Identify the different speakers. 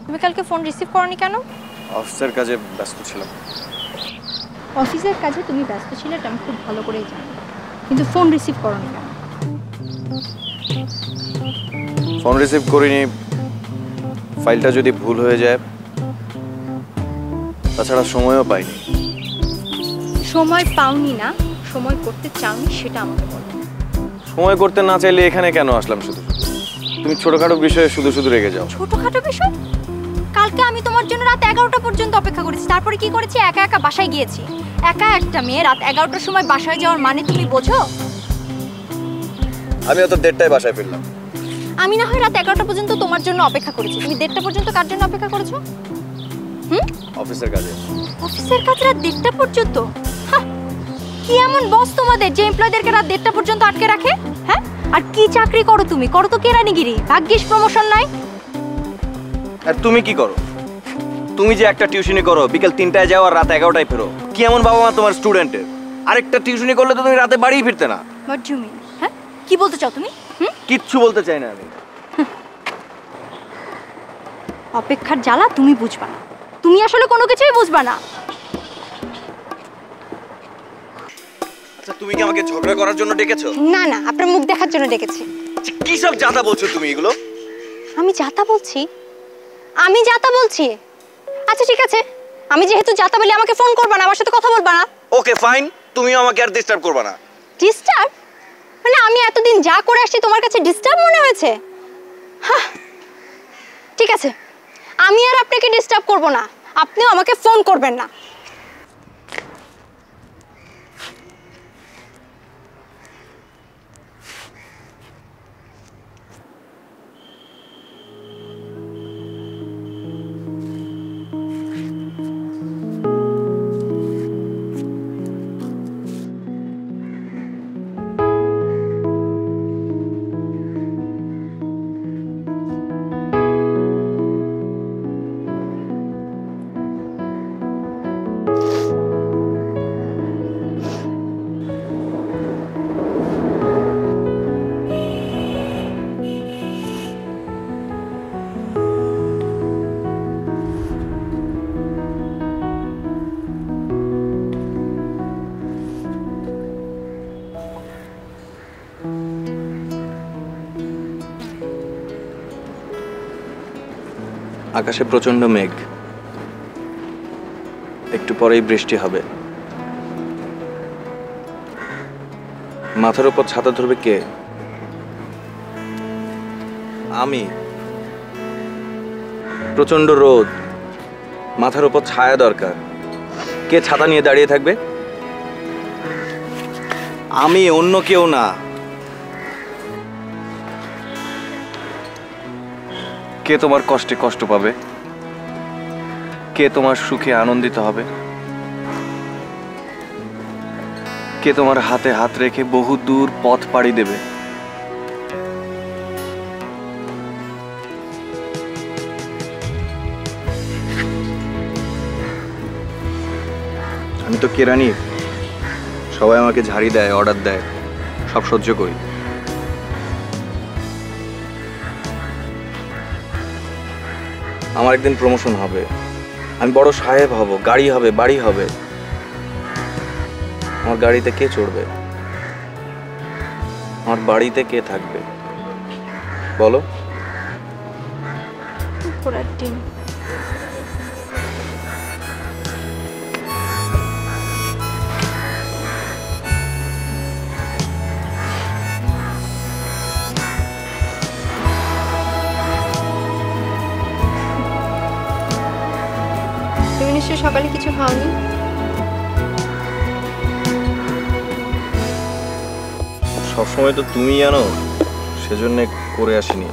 Speaker 1: তুমি কালকে phone receive করনি কেন?
Speaker 2: অফিসের কাজে ব্যস্ত ছিলাম।
Speaker 1: অফিসের কাজে তুমি ব্যস্ত ছিলে এটা আমি খুব ভালো করেই জানি, কিন্তু ফোন রিসিভ করনি কেন?
Speaker 2: ফোন রিসিভ করিনি, ফাইলটা যদি ভুল হয়ে যায়, তাছাড়া সময়ও পাইনি।
Speaker 1: সময় পাওনি না, সময় করতে চাওনি সেটা আমাকে বলো।
Speaker 2: সময় করতে না চাইলে এখানে কেন আসলাম? শুধু তুমি ছোটখাটো বিষয়ে শুধু শুধু রেগে যাও।
Speaker 1: ছোটখাটো বিষয়? কালকে আমি তোমার জন্য রাত 11টা পর্যন্ত অপেক্ষা করেছি, তারপরে কি করেছি? একা একা বাসায় গিয়েছি। একা একটা মেয়ে রাত 11টার সময় বাসায় যাওয়ার মানে তুমি বোঝো?
Speaker 2: আমি তো 1:30টায় বাসায় ফিরলাম।
Speaker 1: আমি না হয় রাত 11টা পর্যন্ত তোমার জন্য অপেক্ষা করেছি, তুমি 1:30টা পর্যন্ত কার জন্য অপেক্ষা করেছো?
Speaker 2: অফিসের কাজে।
Speaker 1: অফিসের কাজ রাত 1:30টা পর্যন্ত? কি এমন বস তোমাদের যে এমপ্লয়ীদেরকে রাত 1:30টা পর্যন্ত আটকে রাখে? হ্যাঁ, আর কি চাকরি করো তুমি? করো তো কেরানিগিরি, ভাগ্যিস প্রমোশন নাই।
Speaker 2: আর তুমি কি করো? তুমি যে একটা টিউশনি করো, বিকেল 3টায় যাও আর রাত 11টায় ফেরো। কি এমন বাবা মা তোমার স্টুডেন্টের? আরেকটা টিউশনি করলে তো তুমি রাতে বাড়িই ফিরতে না।
Speaker 1: What do you mean? হ্যাঁ, কি বলতে চাও তুমি?
Speaker 2: কিচ্ছু বলতে চাই না আমি।
Speaker 1: অপেক্ষার জ্বালা তুমি বুঝবা না, তুমি আসলে কোনো কিছুই বুঝবা না।
Speaker 2: আচ্ছা, তুমি কি আমাকে ঝগড়া করার জন্য ডেকেছো?
Speaker 1: না না, আপনার মুখ দেখার জন্য ডেকেছি।
Speaker 2: কি সব জাতা বলছো তুমি এগুলো?
Speaker 1: আমি জাতা বলছি? আমি জাতা বলছি? আচ্ছা ঠিক আছে, আমি যেহেতু জাতা বলি আমাকে ফোন করবা না, আমার সাথে কথা বলবা না।
Speaker 2: ওকে ফাইন, তুমিও আমাকে আর ডিস্টার্ব করবে না।
Speaker 1: ডিস্টার্ব? মানে আমি এতদিন যা করে আসছি তোমার কাছে ডিস্টার্ব মনে হয়েছে? ঠিক আছে, আমি আর আপনাকে ডিস্টার্ব করব না, আপনিও আমাকে ফোন করবেন না।
Speaker 2: আকাশে প্রচন্ড মেঘ, একটু পরেই বৃষ্টি হবে। মাথার উপর ছাতা ধরবে কে? আমি। প্রচন্ড রোদ, মাথার উপর ছায়া দরকার, কে ছাতা নিয়ে দাঁড়িয়ে থাকবে? আমি, অন্য কেউ না। কে তোমার কষ্টে কষ্ট পাবে? কে তোমার সুখে আনন্দিত হবে? কে তোমার হাতে হাত রেখে বহু দূর পথ পাড়ি দেবে? আমি তো কেরানি, সবাই আমাকে ঝাড়ি দেয়, অর্ডার দেয়, সব সহ্য করি। আমার একদিন প্রমোশন হবে, আমি বড় সাহেব হব, গাড়ি হবে, বাড়ি হবে। আমার গাড়িতে কে চড়বে? আমার বাড়িতে কে থাকবে বলো?
Speaker 1: ঘোড়ার ডিম। তুমি নিশ্চয়ই সকালে কিছু খাওনি?
Speaker 2: সবসময় তো তুমি জানো, সেজন্য করে আসিনি।